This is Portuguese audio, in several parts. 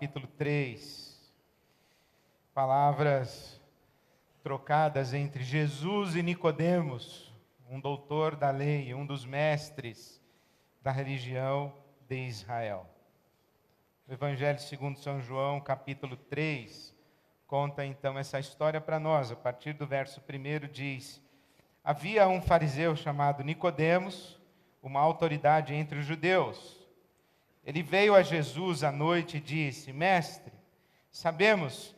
Capítulo 3, palavras trocadas entre Jesus e Nicodemos, um doutor da lei, um dos mestres da religião de Israel. O Evangelho segundo São João, capítulo 3, conta então essa história para nós. A partir do verso 1 diz: havia um fariseu chamado Nicodemos, uma autoridade entre os judeus. Ele veio a Jesus à noite e disse: Mestre, sabemos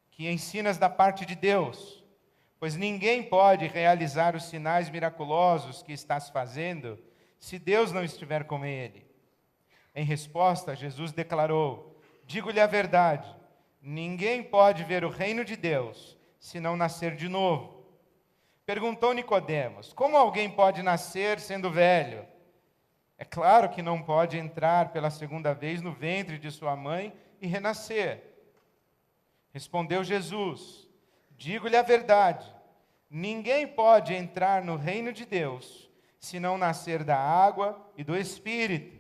que ensinas da parte de Deus, pois ninguém pode realizar os sinais miraculosos que estás fazendo se Deus não estiver com ele. Em resposta, Jesus declarou: digo-lhe a verdade, ninguém pode ver o reino de Deus se não nascer de novo. Perguntou Nicodemos: como alguém pode nascer sendo velho? É claro que não pode entrar pela segunda vez no ventre de sua mãe e renascer. Respondeu Jesus: digo-lhe a verdade, ninguém pode entrar no reino de Deus se não nascer da água e do Espírito.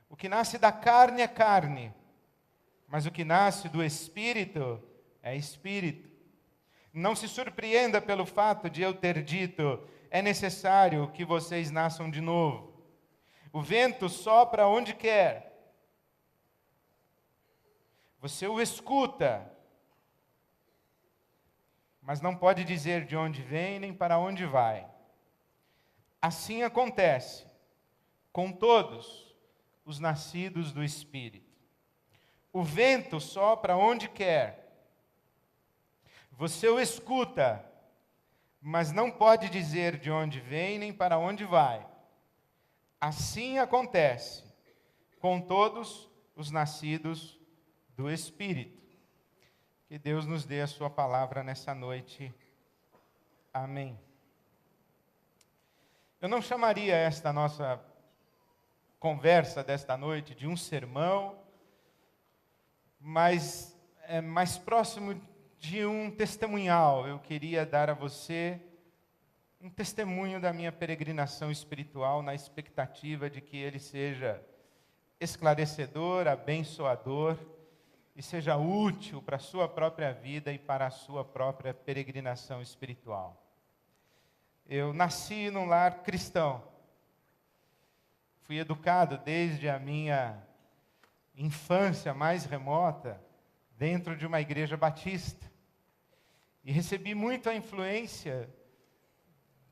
O que nasce da carne é carne, mas o que nasce do Espírito é Espírito. Não se surpreenda pelo fato de eu ter dito: é necessário que vocês nasçam de novo. O vento sopra onde quer. Você o escuta, mas não pode dizer de onde vem nem para onde vai. Assim acontece com todos os nascidos do Espírito. O vento sopra onde quer. Você o escuta, mas não pode dizer de onde vem nem para onde vai. Assim acontece com todos os nascidos do Espírito. Que Deus nos dê a sua palavra nessa noite. Amém. Eu não chamaria esta nossa conversa desta noite de um sermão, mas é mais próximo de um testemunhal. Eu queria dar a você um testemunho da minha peregrinação espiritual, na expectativa de que ele seja esclarecedor, abençoador e seja útil para a sua própria vida e para a sua própria peregrinação espiritual. Eu nasci num lar cristão. Fui educado desde a minha infância mais remota dentro de uma igreja batista. E recebi muito a influência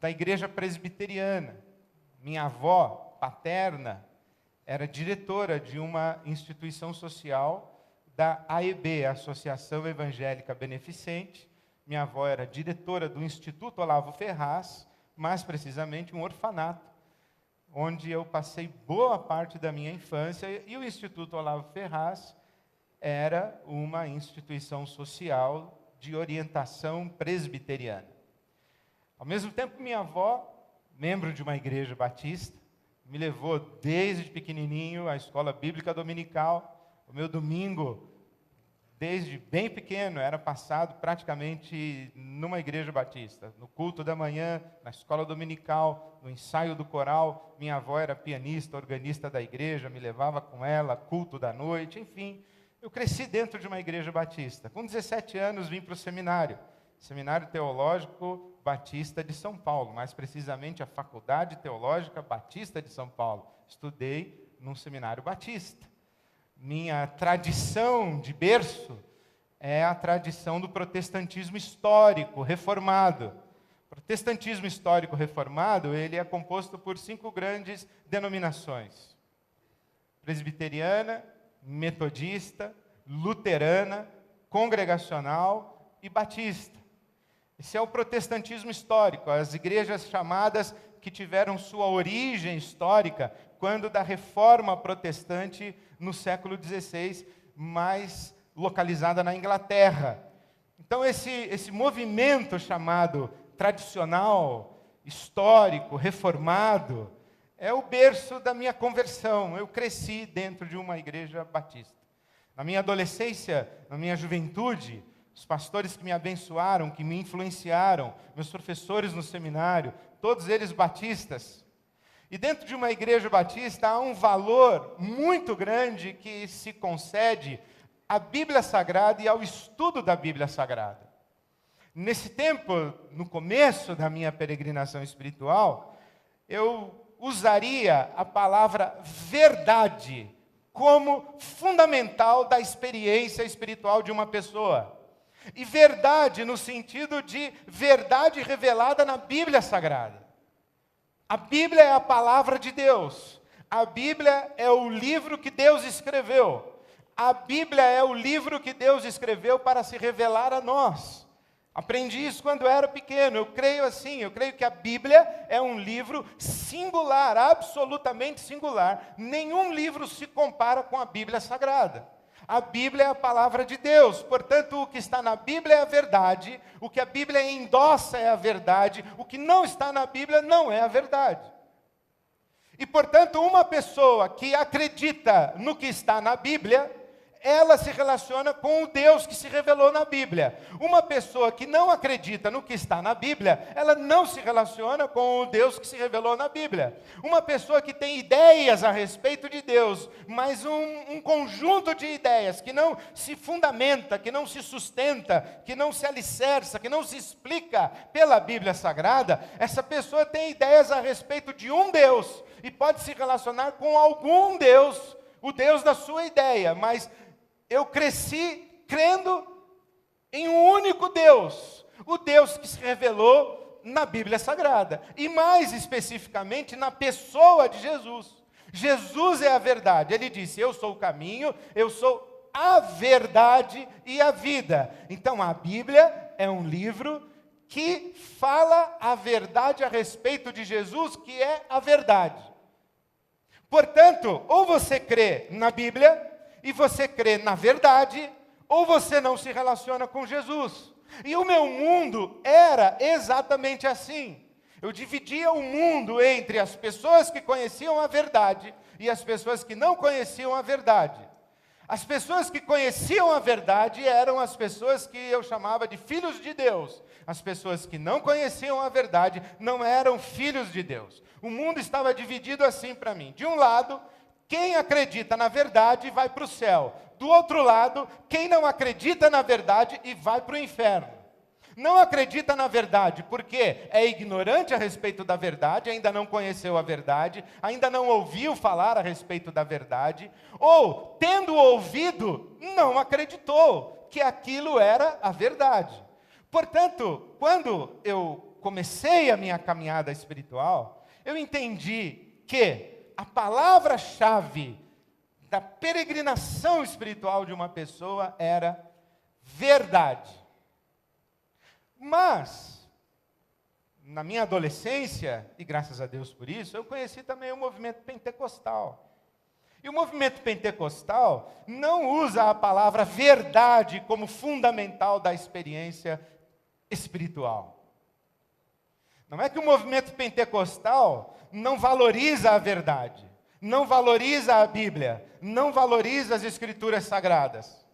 da igreja presbiteriana. Minha avó paterna era diretora de uma instituição social da AEB, Associação Evangélica Beneficente. Minha avó era diretora do Instituto Olavo Ferraz, mais precisamente um orfanato, onde eu passei boa parte da minha infância, e o Instituto Olavo Ferraz era uma instituição social de orientação presbiteriana. Ao mesmo tempo, minha avó, membro de uma igreja batista, me levou desde pequenininho à escola bíblica dominical. O meu domingo, desde bem pequeno, era passado praticamente numa igreja batista. No culto da manhã, na escola dominical, no ensaio do coral. Minha avó era pianista, organista da igreja, me levava com ela, culto da noite, enfim. Eu cresci dentro de uma igreja batista. Com 17 anos, vim para o seminário. Seminário Teológico Batista de São Paulo, mais precisamente a Faculdade Teológica Batista de São Paulo. Estudei num seminário batista. Minha tradição de berço é a tradição do protestantismo histórico reformado. O protestantismo histórico reformado, ele é composto por 5 grandes denominações: presbiteriana, metodista, luterana, congregacional e batista. Esse é o protestantismo histórico, as igrejas chamadas que tiveram sua origem histórica quando da reforma protestante no século XVI, mais localizada na Inglaterra. Então esse movimento chamado tradicional, histórico, reformado, é o berço da minha conversão. Eu cresci dentro de uma igreja batista. Na minha adolescência, na minha juventude, os pastores que me abençoaram, que me influenciaram, meus professores no seminário, todos eles batistas. E dentro de uma igreja batista há um valor muito grande que se concede à Bíblia Sagrada e ao estudo da Bíblia Sagrada. Nesse tempo, no começo da minha peregrinação espiritual, eu usaria a palavra verdade como fundamental da experiência espiritual de uma pessoa. E verdade no sentido de verdade revelada na Bíblia Sagrada. A Bíblia é a palavra de Deus. A Bíblia é o livro que Deus escreveu. A Bíblia é o livro que Deus escreveu para se revelar a nós. Aprendi isso quando eu era pequeno. Eu creio assim, eu creio que a Bíblia é um livro singular, absolutamente singular. Nenhum livro se compara com a Bíblia Sagrada. A Bíblia é a palavra de Deus, portanto, o que está na Bíblia é a verdade, o que a Bíblia endossa é a verdade, o que não está na Bíblia não é a verdade. E, portanto, uma pessoa que acredita no que está na Bíblia, ela se relaciona com o Deus que se revelou na Bíblia. Uma pessoa que não acredita no que está na Bíblia, ela não se relaciona com o Deus que se revelou na Bíblia. Uma pessoa que tem ideias a respeito de Deus, mas um conjunto de ideias que não se fundamenta, que não se sustenta, que não se alicerça, que não se explica pela Bíblia Sagrada, essa pessoa tem ideias a respeito de um Deus e pode se relacionar com algum Deus, o Deus da sua ideia, mas eu cresci crendo em um único Deus, o Deus que se revelou na Bíblia Sagrada, e mais especificamente na pessoa de Jesus. Jesus é a verdade, ele disse, eu sou o caminho, eu sou a verdade e a vida. Então a Bíblia é um livro que fala a verdade a respeito de Jesus, que é a verdade. Portanto, ou você crê na Bíblia, e você crê na verdade, ou você não se relaciona com Jesus. E o meu mundo era exatamente assim. Eu dividia o mundo entre as pessoas que conheciam a verdade e as pessoas que não conheciam a verdade. As pessoas que conheciam a verdade eram as pessoas que eu chamava de filhos de Deus. As pessoas que não conheciam a verdade não eram filhos de Deus. O mundo estava dividido assim para mim. De um lado, quem acredita na verdade vai para o céu. Do outro lado, quem não acredita na verdade e vai para o inferno. Não acredita na verdade porque é ignorante a respeito da verdade, ainda não conheceu a verdade, ainda não ouviu falar a respeito da verdade, ou, tendo ouvido, não acreditou que aquilo era a verdade. Portanto, quando eu comecei a minha caminhada espiritual, eu entendi que a palavra-chave da peregrinação espiritual de uma pessoa era verdade. Mas, na minha adolescência, e graças a Deus por isso, eu conheci também o movimento pentecostal. E o movimento pentecostal não usa a palavra verdade como fundamental da experiência espiritual. Não é que o movimento pentecostal não valoriza a verdade, não valoriza a Bíblia, não valoriza as Escrituras Sagradas.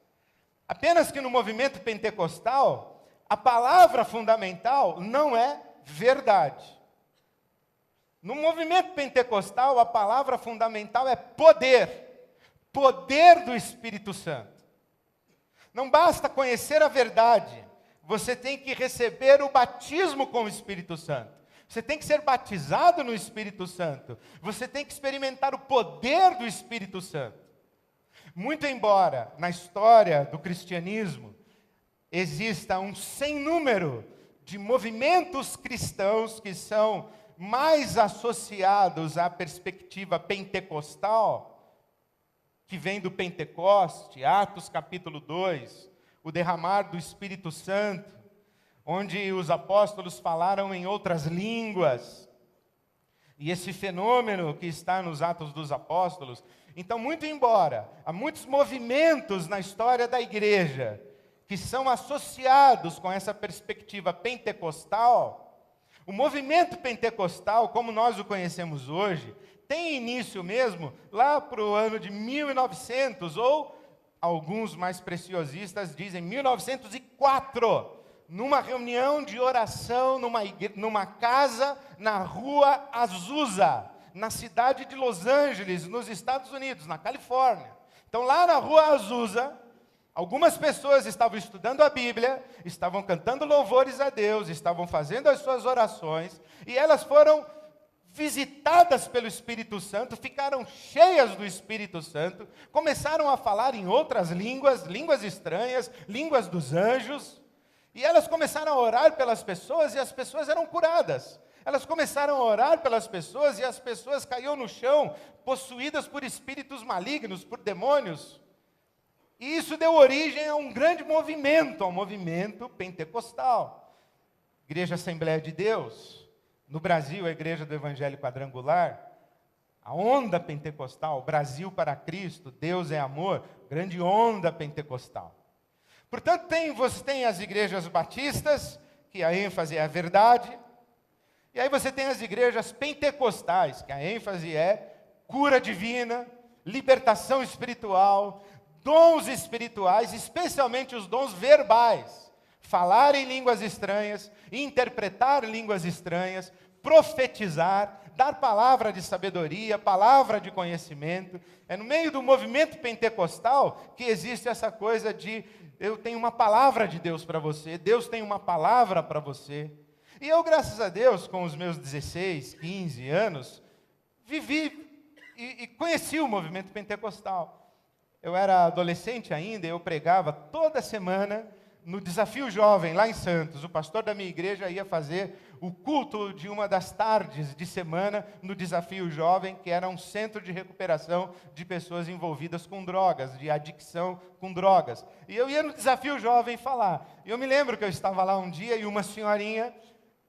Apenas que no movimento pentecostal, a palavra fundamental não é verdade. No movimento pentecostal, a palavra fundamental é poder. Poder do Espírito Santo. Não basta conhecer a verdade, você tem que receber o batismo com o Espírito Santo. Você tem que ser batizado no Espírito Santo. Você tem que experimentar o poder do Espírito Santo. Muito embora na história do cristianismo exista um sem número de movimentos cristãos que são mais associados à perspectiva pentecostal, que vem do Pentecoste, Atos capítulo 2, o derramar do Espírito Santo, onde os apóstolos falaram em outras línguas, e esse fenômeno que está nos Atos dos Apóstolos. Então, muito embora há muitos movimentos na história da igreja que são associados com essa perspectiva pentecostal, o movimento pentecostal, como nós o conhecemos hoje, tem início mesmo lá para o ano de 1900, ou alguns mais preciosistas dizem 1904, numa reunião de oração, numa casa na rua Azusa, na cidade de Los Angeles, nos Estados Unidos, na Califórnia. Então, lá na rua Azusa, Algumas pessoas estavam estudando a Bíblia, estavam cantando louvores a Deus, estavam fazendo as suas orações, e elas foram visitadas pelo Espírito Santo, ficaram cheias do Espírito Santo, começaram a falar em outras línguas, línguas estranhas, línguas dos anjos, e elas começaram a orar pelas pessoas e as pessoas eram curadas. Elas começaram a orar pelas pessoas e as pessoas caíam no chão, possuídas por espíritos malignos, por demônios. E isso deu origem a um grande movimento, ao movimento pentecostal. Igreja Assembleia de Deus. No Brasil, a Igreja do Evangelho Quadrangular, a onda pentecostal, Brasil para Cristo, Deus é amor, grande onda pentecostal. Portanto, você tem as igrejas batistas, que a ênfase é a verdade, e aí você tem as igrejas pentecostais, que a ênfase é cura divina, libertação espiritual, dons espirituais, especialmente os dons verbais. Falar em línguas estranhas, interpretar línguas estranhas, profetizar, dar palavra de sabedoria, palavra de conhecimento. É no meio do movimento pentecostal que existe essa coisa de eu tenho uma palavra de Deus para você, Deus tem uma palavra para você. E eu, graças a Deus, com os meus 16, 15 anos, vivi e conheci o movimento pentecostal. Eu era adolescente ainda, eu pregava toda semana no Desafio Jovem, lá em Santos. O pastor da minha igreja ia fazer o culto de uma das tardes de semana no Desafio Jovem, que era um centro de recuperação de pessoas envolvidas com drogas, de adicção com drogas. E eu ia no Desafio Jovem falar. E eu me lembro que eu estava lá um dia e uma senhorinha,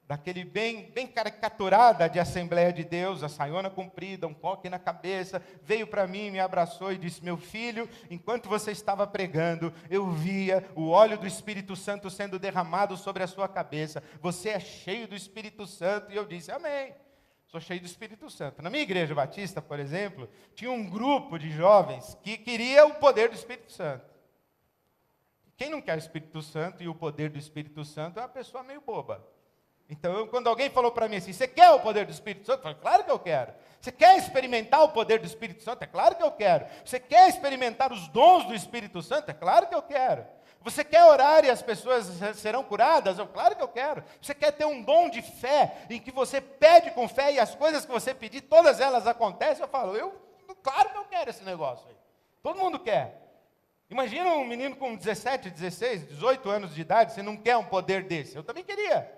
daquele bem caricaturada de Assembleia de Deus, a saiona comprida, um coque na cabeça, veio para mim, me abraçou e disse: meu filho, enquanto você estava pregando, eu via o óleo do Espírito Santo sendo derramado sobre a sua cabeça, você é cheio do Espírito Santo. E eu disse: amém, sou cheio do Espírito Santo. Na minha igreja batista, por exemplo, tinha um grupo de jovens que queria o poder do Espírito Santo. Quem não quer o Espírito Santo e o poder do Espírito Santo é uma pessoa meio boba. Então, quando alguém falou para mim assim: você quer o poder do Espírito Santo? Eu falei: claro que eu quero. Você quer experimentar o poder do Espírito Santo? É claro que eu quero. Você quer experimentar os dons do Espírito Santo? É claro que eu quero. Você quer orar e as pessoas serão curadas? Claro que eu quero. Você quer ter um dom de fé, em que você pede com fé e as coisas que você pedir, todas elas acontecem? Eu falo: claro que eu quero esse negócio aí. Todo mundo quer. Imagina um menino com 17, 16, 18 anos de idade, você não quer um poder desse? Eu também queria.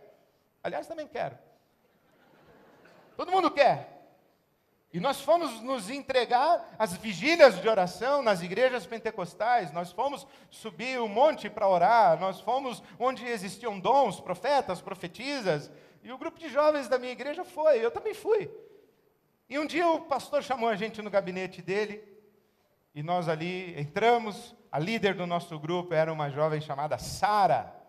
Aliás, também quero. Todo mundo quer. E nós fomos nos entregar às vigílias de oração nas igrejas pentecostais, nós fomos subir o monte para orar, nós fomos onde existiam dons, profetas, profetisas, e o grupo de jovens da minha igreja foi, eu também fui. E um dia o pastor chamou a gente no gabinete dele, e nós ali entramos, a líder do nosso grupo era uma jovem chamada Sara.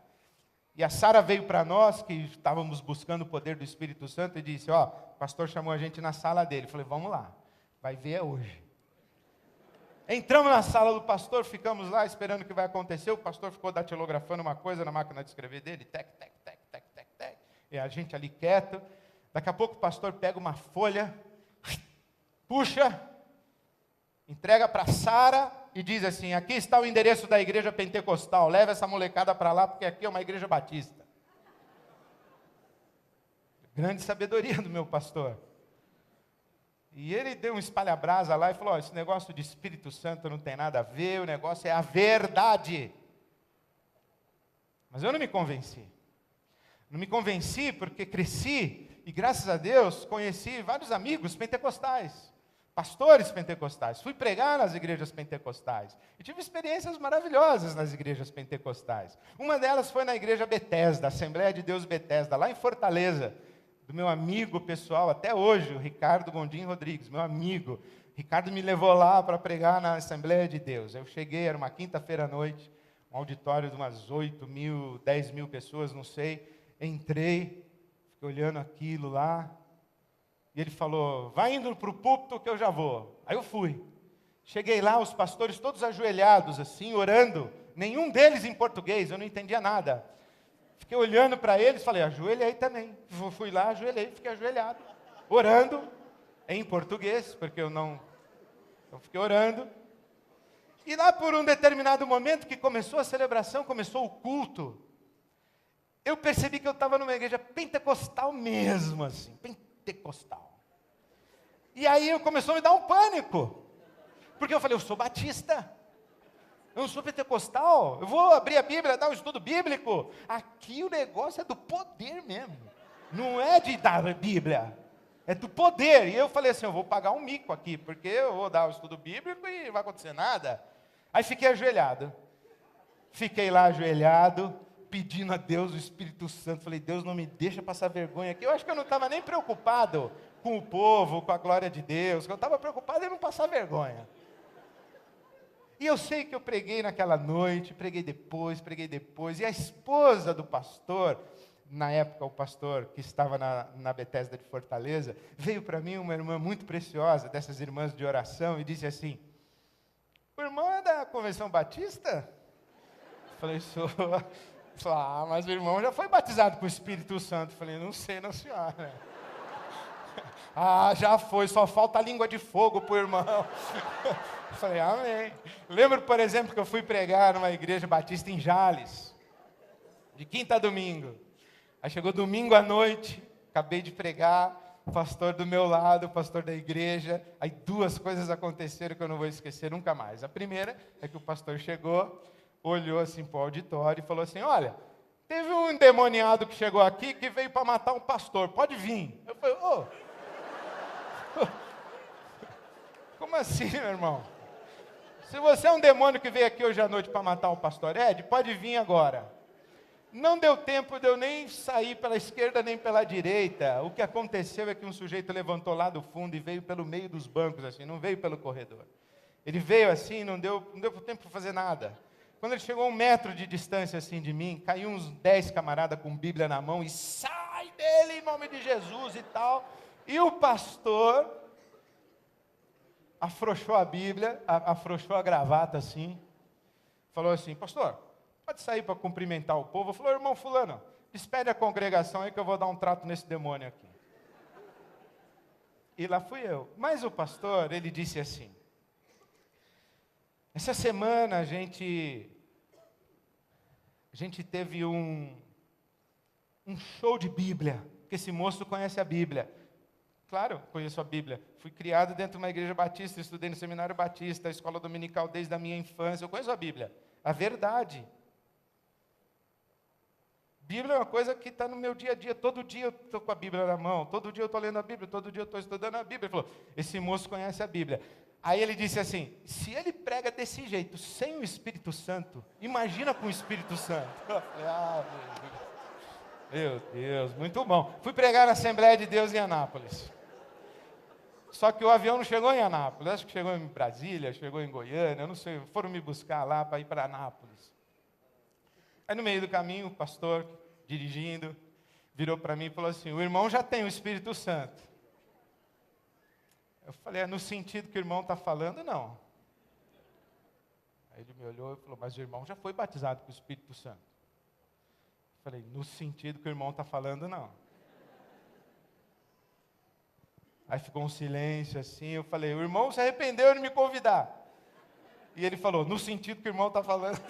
E a Sara veio para nós, que estávamos buscando o poder do Espírito Santo, e disse: o pastor chamou a gente na sala dele. Eu falei: vamos lá, vai ver hoje. Entramos na sala do pastor, ficamos lá esperando o que vai acontecer. O pastor ficou datilografando uma coisa na máquina de escrever dele, tec, tec, tec, tec, tec, tec. E a gente ali quieto. Daqui a pouco o pastor pega uma folha, puxa, entrega para Sara e diz assim: aqui está o endereço da igreja pentecostal, leva essa molecada para lá, porque aqui é uma igreja batista. Grande sabedoria do meu pastor. E ele deu um espalha-brasa lá e falou: esse negócio de Espírito Santo não tem nada a ver, o negócio é a verdade. Mas eu não me convenci. Não me convenci porque cresci e, graças a Deus, conheci vários amigos pentecostais. Pastores pentecostais, fui pregar nas igrejas pentecostais, e tive experiências maravilhosas nas igrejas pentecostais. Uma delas foi na igreja Betesda, Assembleia de Deus Betesda, lá em Fortaleza, do meu amigo pessoal, até hoje, o Ricardo Gondim Rodrigues, meu amigo. Ricardo me levou lá para pregar na Assembleia de Deus. Eu cheguei, era uma quinta-feira à noite, um auditório de umas 8 mil, 10 mil pessoas, não sei. Entrei, fiquei olhando aquilo lá, e ele falou: vai indo para o púlpito que eu já vou. Aí eu fui. Cheguei lá, os pastores todos ajoelhados assim, orando. Nenhum deles em português, eu não entendia nada. Fiquei olhando para eles, falei: ajoelhei também. Fui lá, ajoelhei, fiquei ajoelhado. Orando em português, porque eu fiquei orando. E lá por um determinado momento que começou a celebração, começou o culto, eu percebi que eu estava numa igreja pentecostal mesmo, assim, pentecostal. E aí começou a me dar um pânico, porque eu falei, eu sou batista, eu não sou pentecostal, eu vou abrir a Bíblia, dar um estudo bíblico. Aqui o negócio é do poder mesmo, não é de dar a Bíblia, é do poder. E eu falei assim, eu vou pagar um mico aqui, porque eu vou dar o estudo bíblico e não vai acontecer nada. Aí fiquei ajoelhado, fiquei lá ajoelhado, pedindo a Deus o Espírito Santo. Falei, Deus, não me deixa passar vergonha aqui. Eu acho que eu não estava nem preocupado com o povo, com a glória de Deus, eu estava preocupado em não passar vergonha. E eu sei que eu preguei naquela noite, preguei depois, e a esposa do pastor, na época o pastor que estava na Bethesda de Fortaleza, veio para mim uma irmã muito preciosa, dessas irmãs de oração, e disse assim, o irmão é da Convenção Batista? Eu falei, sou. Falei, mas o irmão já foi batizado com o Espírito Santo. Eu falei, não sei, não senhora. Já foi, só falta a língua de fogo para o irmão. Eu falei, amém. Lembro, por exemplo, que eu fui pregar numa igreja batista em Jales, de quinta a domingo. Aí chegou domingo à noite, acabei de pregar, o pastor do meu lado, o pastor da igreja. Aí duas coisas aconteceram que eu não vou esquecer nunca mais. A primeira é que o pastor chegou, olhou assim para o auditório e falou assim, olha, teve um endemoniado que chegou aqui que veio para matar um pastor, pode vir. Eu falei, como assim, meu irmão? Se você é um demônio que veio aqui hoje à noite para matar o pastor Ed, pode vir agora. Não deu tempo de eu nem sair pela esquerda nem pela direita. O que aconteceu é que um sujeito levantou lá do fundo e veio pelo meio dos bancos, assim, não veio pelo corredor. Ele veio assim, não deu tempo para fazer nada. Quando ele chegou a 1 metro de distância assim de mim, caiu uns 10 camaradas com Bíblia na mão e sai dele em nome de Jesus e tal. E o pastor afrouxou a Bíblia, afrouxou a gravata assim, falou assim, pastor, pode sair para cumprimentar o povo. Falou, irmão fulano, despede a congregação aí que eu vou dar um trato nesse demônio aqui. E lá fui eu. Mas o pastor, ele disse assim, essa semana a gente teve um show de Bíblia, porque esse moço conhece a Bíblia. Claro, conheço a Bíblia. Fui criado dentro de uma igreja batista, estudei no seminário batista, a escola dominical desde a minha infância. Eu conheço a Bíblia, a verdade. Bíblia é uma coisa que está no meu dia a dia. Todo dia eu estou com a Bíblia na mão, todo dia eu estou lendo a Bíblia, todo dia eu estou estudando a Bíblia. Ele falou, esse moço conhece a Bíblia. Aí ele disse assim, se ele prega desse jeito, sem o Espírito Santo, imagina com o Espírito Santo. Eu falei, meu Deus, muito bom. Fui pregar na Assembleia de Deus em Anápolis. Só que o avião não chegou em Anápolis, acho que chegou em Brasília, chegou em Goiânia, eu não sei, foram me buscar lá para ir para Anápolis. Aí no meio do caminho, o pastor, dirigindo, virou para mim e falou assim, o irmão já tem o Espírito Santo. Eu falei, no sentido que o irmão está falando, não. Aí ele me olhou e falou, mas o irmão já foi batizado com o Espírito Santo. Eu falei, no sentido que o irmão está falando, não. Aí ficou um silêncio assim, eu falei, o irmão se arrependeu de me convidar. E ele falou, no sentido que o irmão está falando.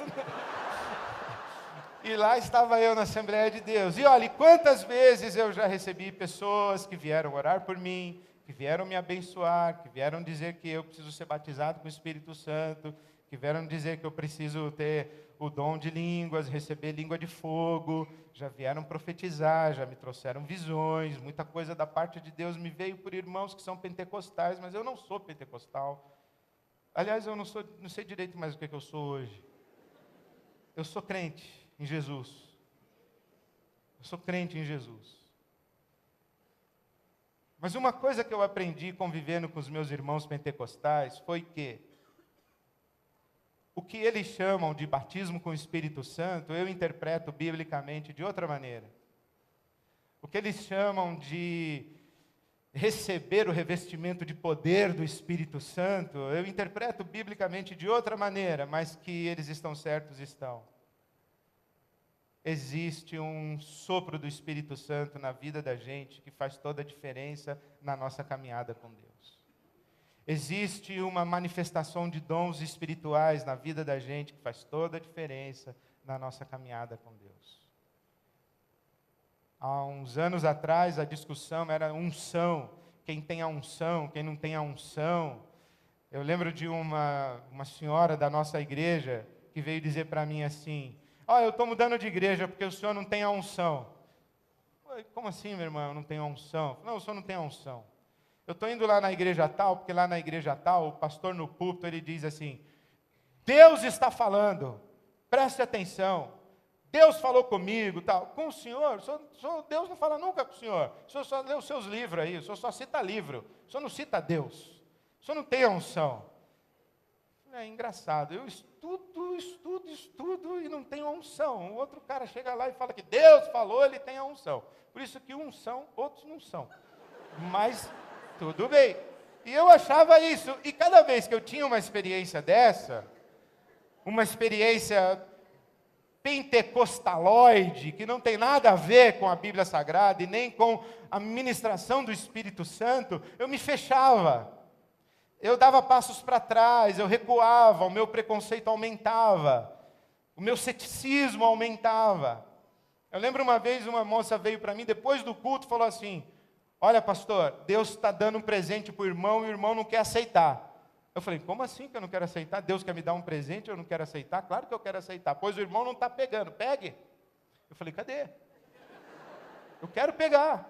E lá estava eu na Assembleia de Deus. E olha, quantas vezes eu já recebi pessoas que vieram orar por mim, que vieram me abençoar, que vieram dizer que eu preciso ser batizado com o Espírito Santo, que vieram dizer que eu preciso ter o dom de línguas, receber língua de fogo, já vieram profetizar, já me trouxeram visões, muita coisa da parte de Deus me veio por irmãos que são pentecostais, mas eu não sou pentecostal. Aliás, eu não sei direito mais o que eu sou hoje. Eu sou crente em Jesus. Eu sou crente em Jesus. Mas uma coisa que eu aprendi convivendo com os meus irmãos pentecostais foi que o que eles chamam de batismo com o Espírito Santo, eu interpreto biblicamente de outra maneira. O que eles chamam de receber o revestimento de poder do Espírito Santo, eu interpreto biblicamente de outra maneira, mas que eles estão certos, estão. Existe um sopro do Espírito Santo na vida da gente que faz toda a diferença na nossa caminhada com Deus. existe uma manifestação de dons espirituais na vida da gente que faz toda a diferença na nossa caminhada com Deus. Há uns anos atrás, a discussão era unção. Quem tem a unção, quem não tem a unção. Eu lembro de uma senhora da nossa igreja que veio dizer para mim assim: eu estou mudando de igreja porque o senhor não tem a unção. Como assim, meu irmão, eu não tenho a unção? Não, o senhor não tem a unção. Eu estou indo lá na igreja tal, porque lá na igreja tal, o pastor no púlpito, ele diz assim: Deus está falando, preste atenção. Deus falou comigo, tal. Com o senhor, Deus não fala nunca com o senhor. O senhor só lê os seus livros aí, o senhor só cita livro. O senhor não cita Deus. O senhor não tem a unção. É engraçado, eu estudo e não tenho a unção. O outro cara chega lá e fala que Deus falou, ele tem a unção. Por isso que uns são, outros não são. Mas tudo bem. E eu achava isso. E cada vez que eu tinha uma experiência dessa, uma experiência pentecostaloide, que não tem nada a ver com a Bíblia Sagrada e nem com a ministração do Espírito Santo, eu me fechava. Eu dava passos para trás, eu recuava, o meu preconceito aumentava, o meu ceticismo aumentava. Eu lembro uma vez uma moça veio para mim, depois do culto, falou assim: olha pastor, Deus está dando um presente para o irmão e o irmão não quer aceitar. Eu falei: como assim que eu não quero aceitar? Deus quer me dar um presente e eu não quero aceitar? Claro que eu quero aceitar, pois o irmão não está pegando, pegue. Eu falei: cadê? Eu quero pegar.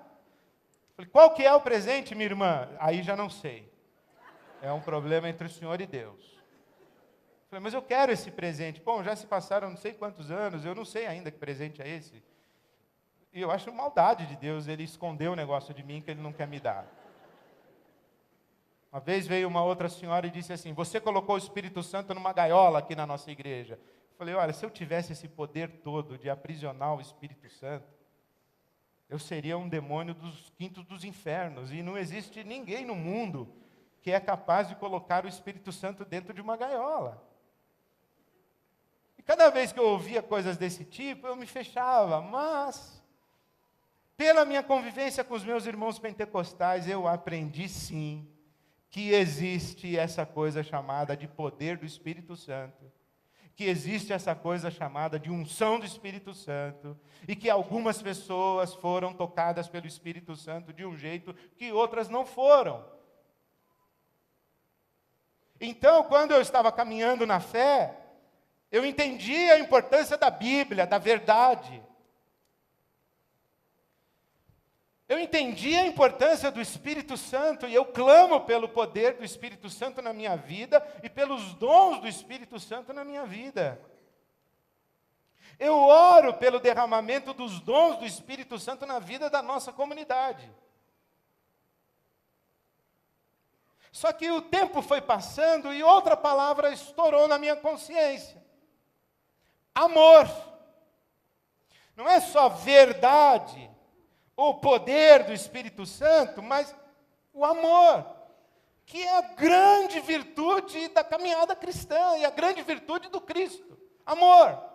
Eu falei: qual que é o presente, minha irmã? Aí já não sei. É um problema entre o Senhor e Deus. Eu falei: mas eu quero esse presente. Bom, já se passaram não sei quantos anos, eu não sei ainda que presente é esse. E eu acho maldade de Deus, ele escondeu o negócio de mim que ele não quer me dar. Uma vez veio uma outra senhora e disse assim: você colocou o Espírito Santo numa gaiola aqui na nossa igreja. Eu falei: olha, se eu tivesse esse poder todo de aprisionar o Espírito Santo, eu seria um demônio dos quintos dos infernos. E não existe ninguém no mundo que é capaz de colocar o Espírito Santo dentro de uma gaiola. E cada vez que eu ouvia coisas desse tipo, eu me fechava. Mas, pela minha convivência com os meus irmãos pentecostais, eu aprendi sim que existe essa coisa chamada de poder do Espírito Santo, que existe essa coisa chamada de unção do Espírito Santo, e que algumas pessoas foram tocadas pelo Espírito Santo de um jeito que outras não foram. Então, quando eu estava caminhando na fé, eu entendi a importância da Bíblia, da verdade. Eu entendi a importância do Espírito Santo e eu clamo pelo poder do Espírito Santo na minha vida e pelos dons do Espírito Santo na minha vida. Eu oro pelo derramamento dos dons do Espírito Santo na vida da nossa comunidade. Só que o tempo foi passando e outra palavra estourou na minha consciência: amor. Não é só verdade, o poder do Espírito Santo, mas o amor, que é a grande virtude da caminhada cristã e a grande virtude do Cristo. Amor.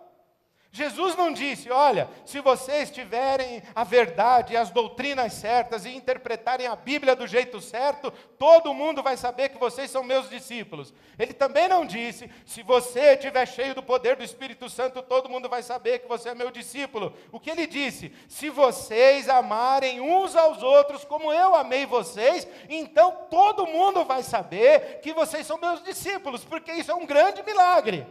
Jesus não disse: olha, se vocês tiverem a verdade e as doutrinas certas e interpretarem a Bíblia do jeito certo, todo mundo vai saber que vocês são meus discípulos. Ele também não disse: se você estiver cheio do poder do Espírito Santo, todo mundo vai saber que você é meu discípulo. O que ele disse? Se vocês amarem uns aos outros como eu amei vocês, então todo mundo vai saber que vocês são meus discípulos, porque isso é um grande milagre.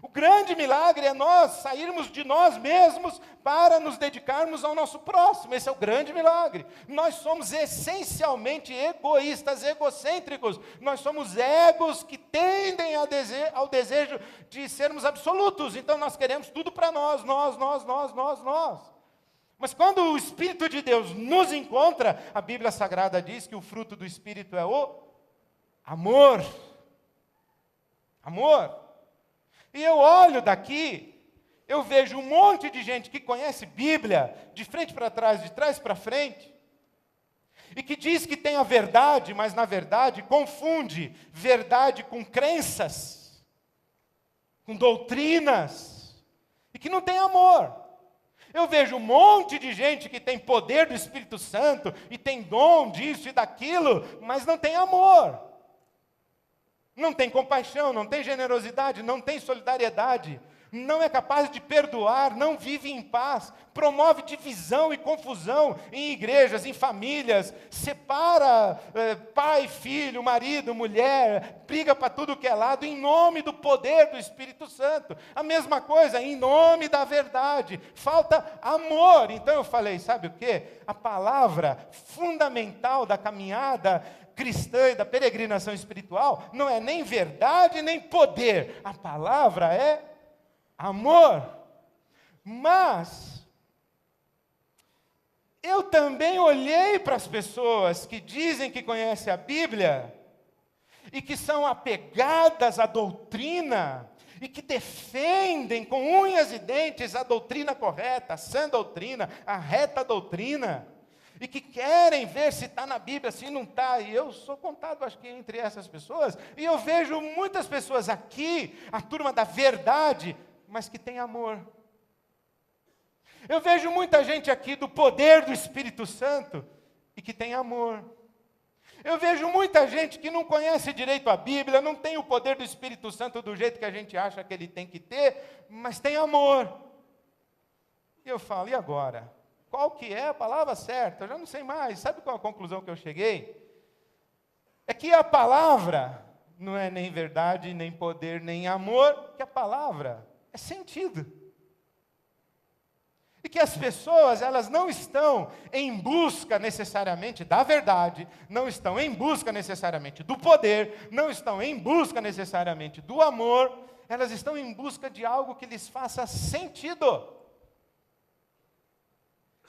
O grande milagre é nós sairmos de nós mesmos para nos dedicarmos ao nosso próximo. Esse é o grande milagre. Nós somos essencialmente egoístas, egocêntricos. Nós somos egos que tendem ao desejo de sermos absolutos. Então nós queremos tudo para nós. Mas quando o Espírito de Deus nos encontra, a Bíblia Sagrada diz que o fruto do Espírito é o amor. Amor. E eu olho daqui, eu vejo um monte de gente que conhece Bíblia, de frente para trás, de trás para frente, e que diz que tem a verdade, mas na verdade confunde verdade com crenças, com doutrinas, e que não tem amor. Eu vejo um monte de gente que tem poder do Espírito Santo, e tem dom disso e daquilo, mas não tem amor. não tem compaixão, não tem generosidade, não tem solidariedade, não é capaz de perdoar, não vive em paz, promove divisão e confusão em igrejas, em famílias, separa pai, filho, marido, mulher, briga para tudo que é lado, em nome do poder do Espírito Santo. A mesma coisa, em nome da verdade, falta amor. Então eu falei, sabe o quê? A palavra fundamental da caminhada cristã e da peregrinação espiritual não é nem verdade, nem poder. A palavra é amor. Mas eu também olhei para as pessoas que dizem que conhecem a Bíblia e que são apegadas à doutrina e que defendem com unhas e dentes a doutrina correta, a sã doutrina, a reta doutrina, e que querem ver se está na Bíblia, se não está. E eu sou contado, acho que entre essas pessoas, e eu vejo muitas pessoas aqui, a turma da verdade, mas que tem amor. Eu vejo muita gente aqui do poder do Espírito Santo e que tem amor. Eu vejo muita gente que não conhece direito a Bíblia, não tem o poder do Espírito Santo do jeito que a gente acha que ele tem que ter, mas tem amor. E eu falo, e agora? Qual que é a palavra certa? Eu já não sei mais. Sabe qual a conclusão que eu cheguei? É que a palavra não é nem verdade, nem poder, nem amor, que a palavra é sentido. E que as pessoas, elas não estão em busca necessariamente da verdade, não estão em busca necessariamente do poder, não estão em busca necessariamente do amor, elas estão em busca de algo que lhes faça sentido.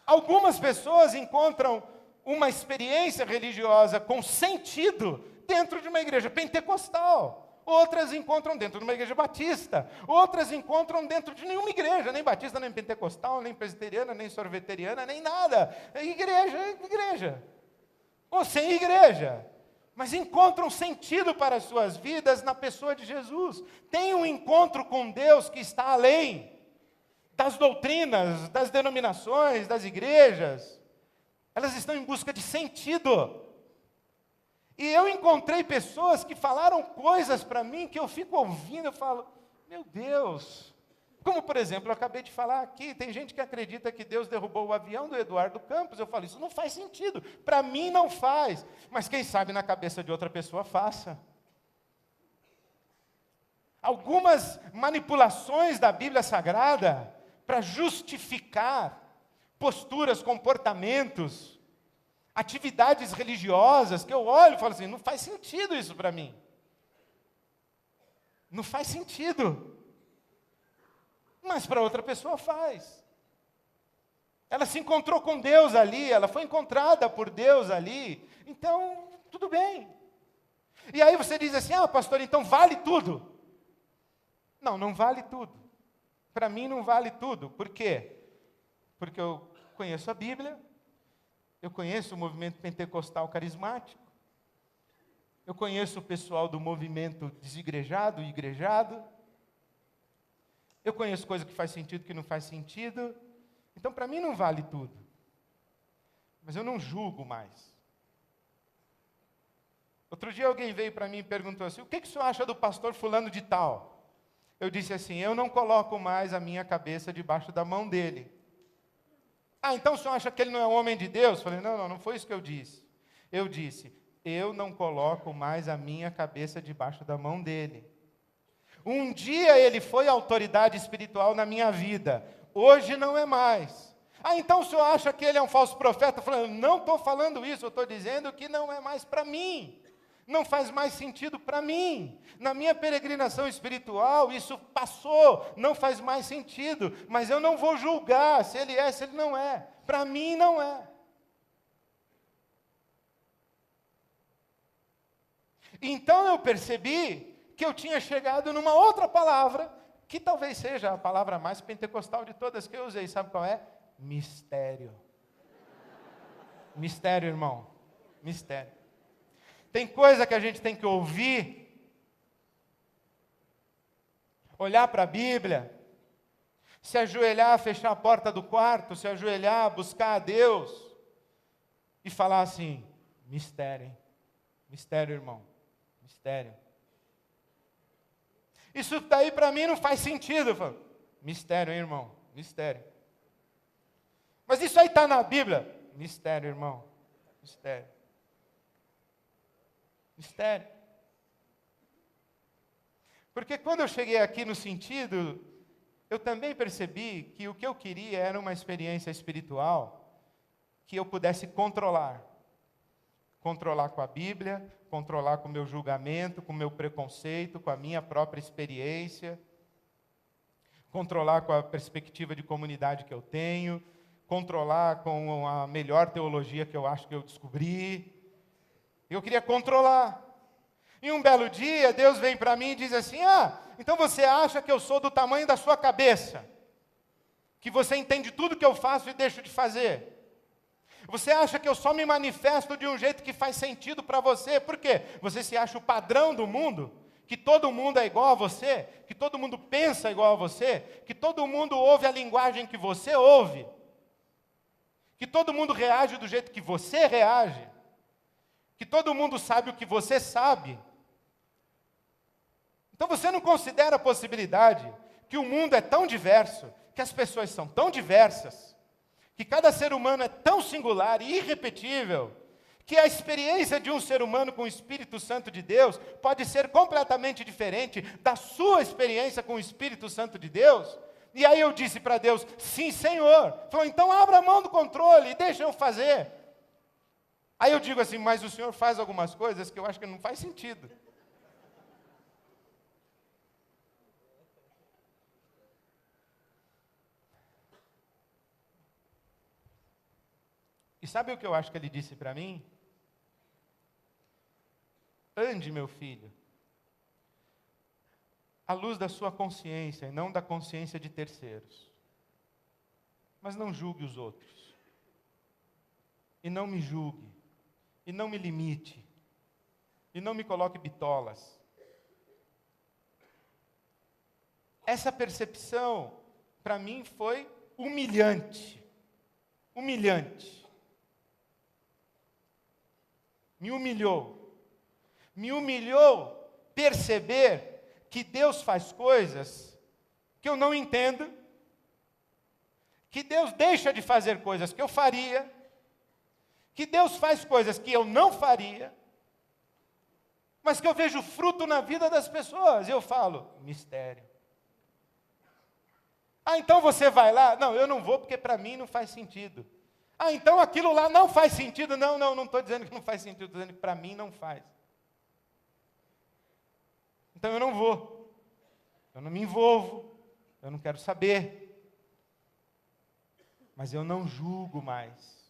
Algumas pessoas encontram uma experiência religiosa com sentido dentro de uma igreja pentecostal. Outras encontram dentro de uma igreja batista. Outras encontram dentro de nenhuma igreja, nem batista, nem pentecostal, nem presbiteriana, nem sorveteriana, nem nada. Igreja é igreja. Ou sem igreja. Mas encontram sentido para as suas vidas na pessoa de Jesus. Tem um encontro com Deus que está além das doutrinas, das denominações, das igrejas. Elas estão em busca de sentido. E eu encontrei pessoas que falaram coisas para mim que eu fico ouvindo, eu falo, meu Deus. Como, por exemplo, eu acabei de falar aqui, tem gente que acredita que Deus derrubou o avião do Eduardo Campos. Eu falo, isso não faz sentido. Para mim não faz. Mas quem sabe na cabeça de outra pessoa faça. Algumas manipulações da Bíblia Sagrada para justificar posturas, comportamentos, atividades religiosas, que eu olho e falo assim, não faz sentido isso para mim. Não faz sentido. Mas para outra pessoa faz. Ela se encontrou com Deus ali, ela foi encontrada por Deus ali, então, tudo bem. E aí você diz assim, pastor, então vale tudo. Não, não vale tudo. Para mim não vale tudo. Por quê? Porque eu conheço a Bíblia, eu conheço o movimento pentecostal carismático, eu conheço o pessoal do movimento desigrejado e igrejado, eu conheço coisa que faz sentido, que não faz sentido. Então, para mim não vale tudo. Mas eu não julgo mais. Outro dia alguém veio para mim e perguntou assim, o que o senhor acha do pastor fulano de tal? Eu disse assim, eu não coloco mais a minha cabeça debaixo da mão dele. Então o senhor acha que ele não é um homem de Deus? Eu falei, não foi isso que eu disse. Eu disse, eu não coloco mais a minha cabeça debaixo da mão dele. Um dia ele foi autoridade espiritual na minha vida, hoje não é mais. Então o senhor acha que ele é um falso profeta? Eu falei, não estou falando isso, eu estou dizendo que não é mais para mim. Não faz mais sentido para mim. Na minha peregrinação espiritual, isso passou, não faz mais sentido. Mas eu não vou julgar se ele é, se ele não é. Para mim, não é. Então eu percebi que eu tinha chegado numa outra palavra, que talvez seja a palavra mais pentecostal de todas que eu usei. Sabe qual é? Mistério. Mistério, irmão. Mistério. Tem coisa que a gente tem que ouvir, olhar para a Bíblia, se ajoelhar, fechar a porta do quarto, se ajoelhar, buscar a Deus e falar assim, mistério, hein? Mistério, irmão, mistério. Isso daí para mim não faz sentido. Eu falo, mistério, hein, irmão? Mistério. Mas isso aí está na Bíblia? Mistério, irmão. Mistério. Mistério. Porque quando eu cheguei aqui no sentido, eu também percebi que o que eu queria era uma experiência espiritual que eu pudesse controlar. Controlar com a Bíblia, controlar com o meu julgamento, com o meu preconceito, com a minha própria experiência, controlar com a perspectiva de comunidade que eu tenho, controlar com a melhor teologia que eu acho que eu descobri. Eu queria controlar. E um belo dia, Deus vem para mim e diz assim, então você acha que eu sou do tamanho da sua cabeça? Que você entende tudo que eu faço e deixo de fazer? Você acha que eu só me manifesto de um jeito que faz sentido para você? Por quê? Você se acha o padrão do mundo? Que todo mundo é igual a você? Que todo mundo pensa igual a você? Que todo mundo ouve a linguagem que você ouve? Que todo mundo reage do jeito que você reage? Que todo mundo sabe o que você sabe? Então você não considera a possibilidade que o mundo é tão diverso, que as pessoas são tão diversas, que cada ser humano é tão singular e irrepetível, que a experiência de um ser humano com o Espírito Santo de Deus pode ser completamente diferente da sua experiência com o Espírito Santo de Deus? E aí eu disse para Deus, sim, Senhor. Falou, então abra a mão do controle e deixa eu fazer. Aí eu digo assim, mas o Senhor faz algumas coisas que eu acho que não faz sentido. E sabe o que eu acho que ele disse para mim? Ande, meu filho, à luz da sua consciência e não da consciência de terceiros. Mas não julgue os outros. E não me julgue. E não me limite. E não me coloque bitolas. Essa percepção, para mim, foi humilhante. Humilhante. Me humilhou. Me humilhou perceber que Deus faz coisas que eu não entendo, que Deus deixa de fazer coisas que eu faria, que Deus faz coisas que eu não faria, mas que eu vejo fruto na vida das pessoas. E eu falo, mistério. Então você vai lá? Não, eu não vou porque para mim não faz sentido. Então aquilo lá não faz sentido. Não estou dizendo que não faz sentido, estou dizendo que para mim não faz. Então eu não vou. Eu não me envolvo. Eu não quero saber. Mas eu não julgo mais.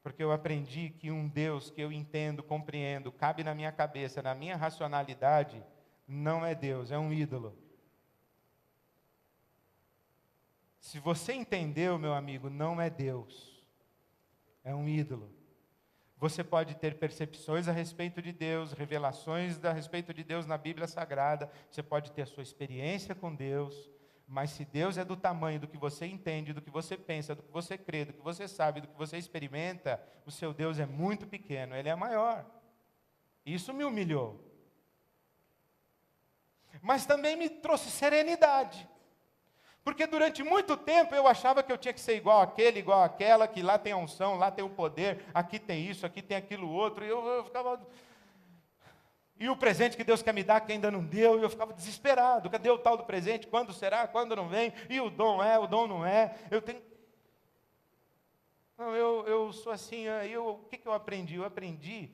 Porque eu aprendi que um Deus que eu entendo, compreendo, cabe na minha cabeça, na minha racionalidade, não é Deus, é um ídolo. Se você entendeu, meu amigo, não é Deus, é um ídolo. Você pode ter percepções a respeito de Deus, revelações a respeito de Deus na Bíblia Sagrada, você pode ter a sua experiência com Deus, mas se Deus é do tamanho do que você entende, do que você pensa, do que você crê, do que você sabe, do que você experimenta, o seu Deus é muito pequeno, Ele é maior. Isso me humilhou. Mas também me trouxe serenidade. Porque durante muito tempo eu achava que eu tinha que ser igual àquele, igual àquela, que lá tem a unção, lá tem o poder, aqui tem isso, aqui tem aquilo outro, e eu ficava... E o presente que Deus quer me dar, que ainda não deu, e eu ficava desesperado. Cadê o tal do presente? Quando será? Quando não vem? E o dom não é. Eu tenho... Não, eu sou assim, o que eu aprendi? Eu aprendi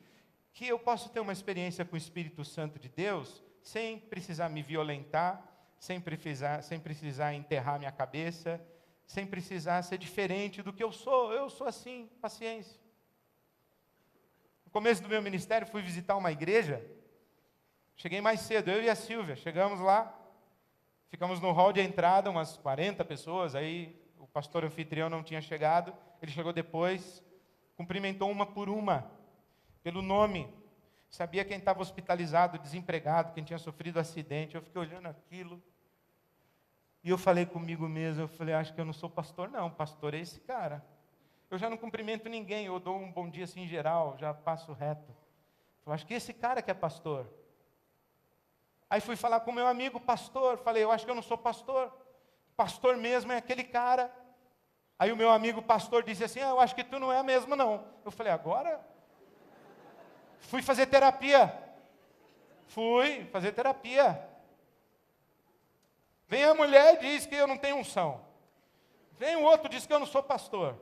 que eu posso ter uma experiência com o Espírito Santo de Deus, sem precisar me violentar, sem precisar enterrar minha cabeça, sem precisar ser diferente do que eu sou assim, paciência. No começo do meu ministério, fui visitar uma igreja, cheguei mais cedo, eu e a Silvia, chegamos lá, ficamos no hall de entrada, umas 40 pessoas, aí o pastor anfitrião não tinha chegado, ele chegou depois, cumprimentou uma por uma, pelo nome, sabia quem estava hospitalizado, desempregado, quem tinha sofrido acidente, eu fiquei olhando aquilo, e eu falei comigo mesmo, eu falei, acho que eu não sou pastor não, pastor é esse cara. Eu já não cumprimento ninguém, eu dou um bom dia assim em geral, já passo reto. Eu acho que esse cara que é pastor. Aí fui falar com o meu amigo pastor, falei, eu acho que eu não sou pastor. Pastor mesmo é aquele cara. Aí o meu amigo pastor disse assim, eu acho que tu não é mesmo não. Eu falei, agora? Fui fazer terapia. Fui fazer terapia. Vem a mulher e diz que eu não tenho unção. Vem o outro e diz que eu não sou pastor.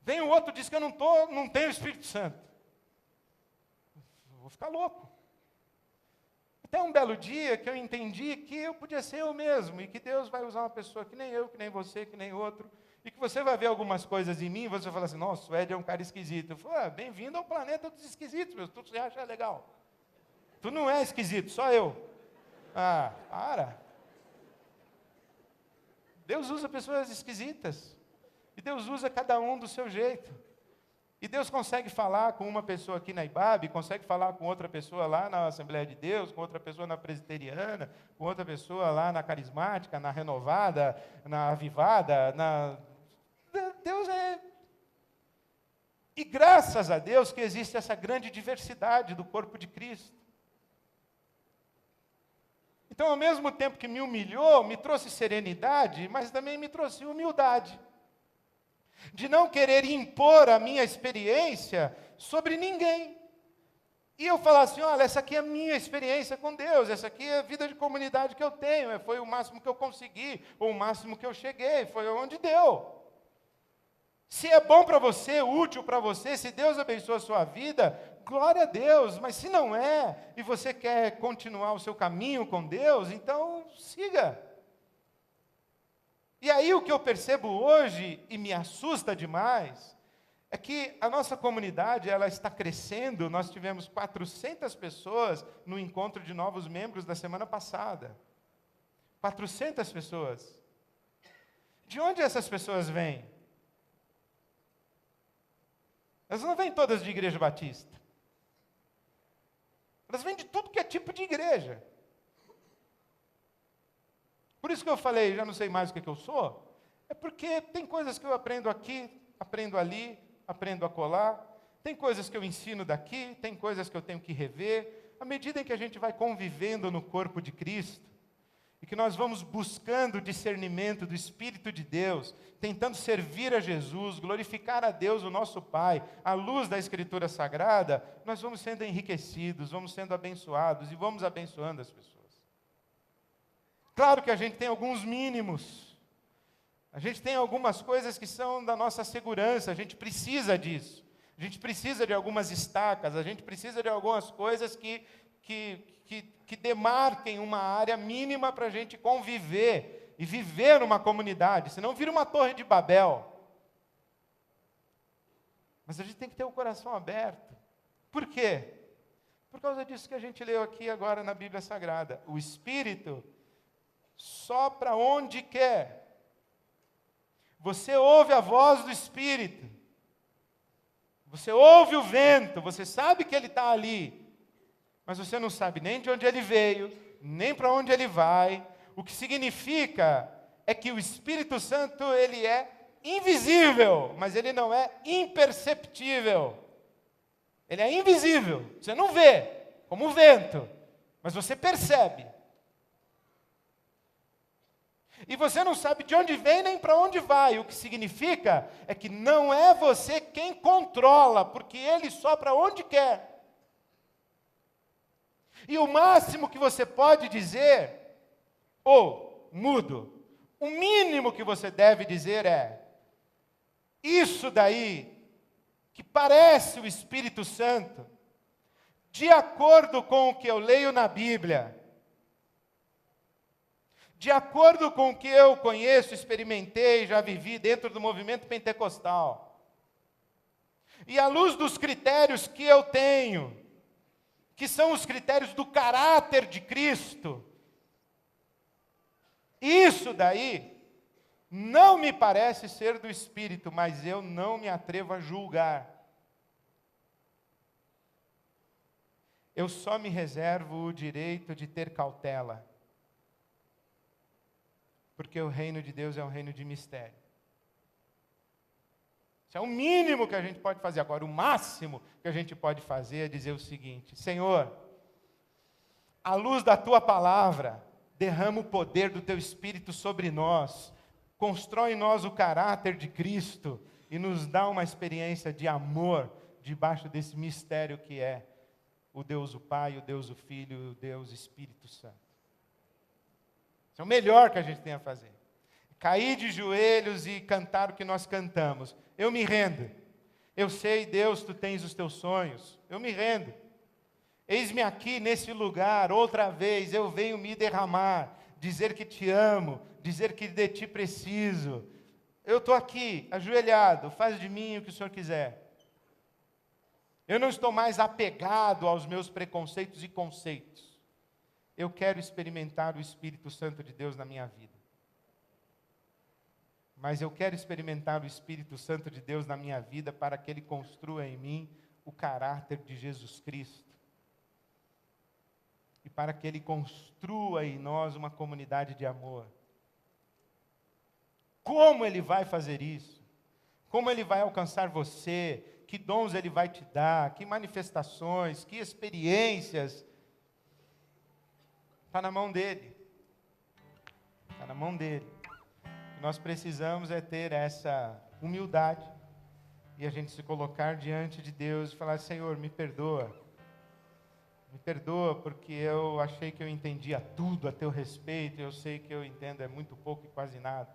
Vem o outro e diz que eu não tenho Espírito Santo. Vou ficar louco. Até um belo dia que eu entendi que eu podia ser eu mesmo, e que Deus vai usar uma pessoa que nem eu, que nem você, que nem outro, e que você vai ver algumas coisas em mim, e você vai falar assim, nossa, o Ed é um cara esquisito. Eu falo, bem-vindo ao planeta dos esquisitos, meu, tu você acha legal. Tu não é esquisito, só eu. Para. Deus usa pessoas esquisitas, e Deus usa cada um do seu jeito. E Deus consegue falar com uma pessoa aqui na IBAB, consegue falar com outra pessoa lá na Assembleia de Deus, com outra pessoa na Presbiteriana, com outra pessoa lá na Carismática, na Renovada, na Avivada, Deus é... E graças a Deus que existe essa grande diversidade do corpo de Cristo. Então, ao mesmo tempo que me humilhou, me trouxe serenidade, mas também me trouxe humildade. De não querer impor a minha experiência sobre ninguém. E eu falar assim, olha, essa aqui é a minha experiência com Deus, essa aqui é a vida de comunidade que eu tenho, foi o máximo que eu consegui, ou o máximo que eu cheguei, foi onde deu. Se é bom para você, útil para você, se Deus abençoa a sua vida, glória a Deus, mas se não é, e você quer continuar o seu caminho com Deus, então siga. E aí o que eu percebo hoje, e me assusta demais, é que a nossa comunidade, ela está crescendo. Nós tivemos 400 pessoas no encontro de novos membros da semana passada. 400 pessoas. De onde essas pessoas vêm? Elas não vêm todas de igreja batista. Elas vêm de tudo que é tipo de igreja. Por isso que eu falei, já não sei mais o que eu sou, é porque tem coisas que eu aprendo aqui, aprendo ali, aprendo acolá, tem coisas que eu ensino daqui, tem coisas que eu tenho que rever, à medida em que a gente vai convivendo no corpo de Cristo, e que nós vamos buscando o discernimento do Espírito de Deus, tentando servir a Jesus, glorificar a Deus, o nosso Pai, à luz da Escritura Sagrada, nós vamos sendo enriquecidos, vamos sendo abençoados, e vamos abençoando as pessoas. Claro que a gente tem alguns mínimos, a gente tem algumas coisas que são da nossa segurança, a gente precisa disso, a gente precisa de algumas estacas, a gente precisa de algumas coisas que demarquem uma área mínima para a gente conviver e viver numa comunidade, senão vira uma torre de Babel. Mas a gente tem que ter o coração aberto. Por quê? Por causa disso que a gente leu aqui agora na Bíblia Sagrada. O Espírito sopra onde quer. Você ouve a voz do Espírito. Você ouve o vento, você sabe que ele está ali. Mas você não sabe nem de onde ele veio, nem para onde ele vai. O que significa é que o Espírito Santo, ele é invisível, mas ele não é imperceptível. Ele é invisível, você não vê, como o vento, mas você percebe. E você não sabe de onde vem nem para onde vai. O que significa é que não é você quem controla, porque ele sopra onde quer. E o máximo que você pode dizer, ou mudo, o mínimo que você deve dizer é: isso daí, que parece o Espírito Santo, de acordo com o que eu leio na Bíblia, de acordo com o que eu conheço, experimentei, já vivi dentro do movimento pentecostal, e à luz dos critérios que eu tenho, que são os critérios do caráter de Cristo, isso daí não me parece ser do Espírito, mas eu não me atrevo a julgar. Eu só me reservo o direito de ter cautela, porque o reino de Deus é um reino de mistério. Isso é o mínimo que a gente pode fazer. Agora, o máximo que a gente pode fazer é dizer o seguinte: Senhor, à luz da tua palavra, derrama o poder do teu Espírito sobre nós, constrói em nós o caráter de Cristo e nos dá uma experiência de amor debaixo desse mistério que é o Deus o Pai, o Deus o Filho e o Deus Espírito Santo. Isso é o melhor que a gente tem a fazer. Cair de joelhos e cantar o que nós cantamos. Eu me rendo. Eu sei, Deus, tu tens os teus sonhos. Eu me rendo. Eis-me aqui nesse lugar, outra vez, eu venho me derramar, dizer que te amo, dizer que de ti preciso. Eu estou aqui, ajoelhado, faz de mim o que o Senhor quiser. Eu não estou mais apegado aos meus preconceitos e conceitos. Eu quero experimentar o Espírito Santo de Deus na minha vida. Mas eu quero experimentar o Espírito Santo de Deus na minha vida para que Ele construa em mim o caráter de Jesus Cristo. E para que Ele construa em nós uma comunidade de amor. Como Ele vai fazer isso? Como Ele vai alcançar você? Que dons Ele vai te dar? Que manifestações? Que experiências? Está na mão dEle. Está na mão dEle. O que nós precisamos é ter essa humildade e a gente se colocar diante de Deus e falar: Senhor, me perdoa. Me perdoa porque eu achei que eu entendia tudo a teu respeito, eu sei que eu entendo é muito pouco e quase nada.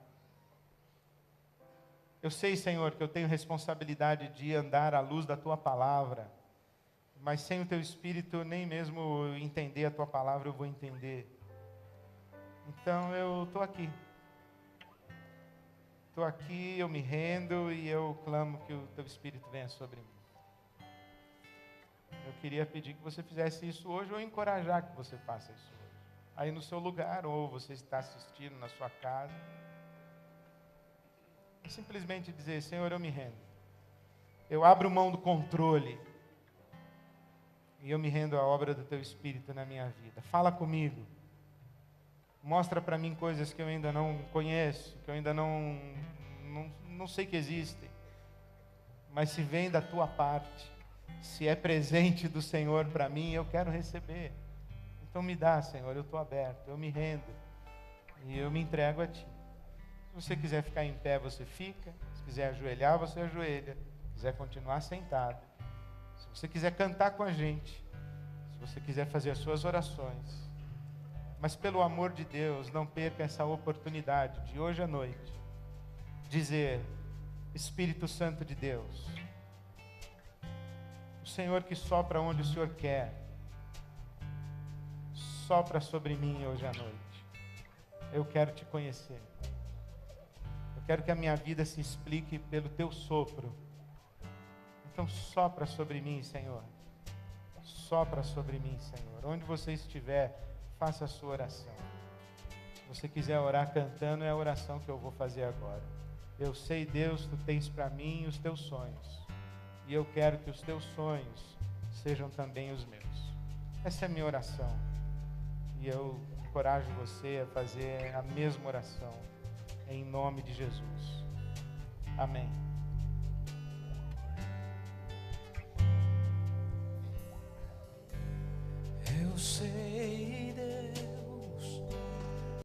Eu sei, Senhor, que eu tenho responsabilidade de andar à luz da tua palavra, mas sem o teu Espírito, nem mesmo entender a tua palavra eu vou entender. Então eu estou aqui. Estou aqui, eu me rendo e eu clamo que o teu Espírito venha sobre mim. Eu queria pedir que você fizesse isso hoje ou encorajar que você faça isso hoje. Aí no seu lugar, ou você está assistindo na sua casa. E simplesmente dizer: Senhor, eu me rendo. Eu abro mão do controle. E eu me rendo à obra do teu Espírito na minha vida. Fala comigo. Mostra para mim coisas que eu ainda não conheço, que eu ainda não sei que existem. Mas se vem da tua parte, se é presente do Senhor para mim, eu quero receber. Então me dá, Senhor, eu estou aberto, eu me rendo. E eu me entrego a Ti. Se você quiser ficar em pé, você fica. Se quiser ajoelhar, você ajoelha. Se quiser continuar sentado. Se você quiser cantar com a gente. Se você quiser fazer as suas orações. Mas pelo amor de Deus, não perca essa oportunidade de hoje à noite dizer: Espírito Santo de Deus, o Senhor que sopra onde o Senhor quer, sopra sobre mim hoje à noite. Eu quero te conhecer. Eu quero que a minha vida se explique pelo teu sopro. Então sopra sobre mim, Senhor. Sopra sobre mim, Senhor. Onde você estiver, faça a sua oração. Se você quiser orar cantando, é a oração que eu vou fazer agora. Eu sei, Deus, tu tens para mim os teus sonhos. E eu quero que os teus sonhos sejam também os meus. Essa é a minha oração. E eu encorajo você a fazer a mesma oração. Em nome de Jesus. Amém. Eu sei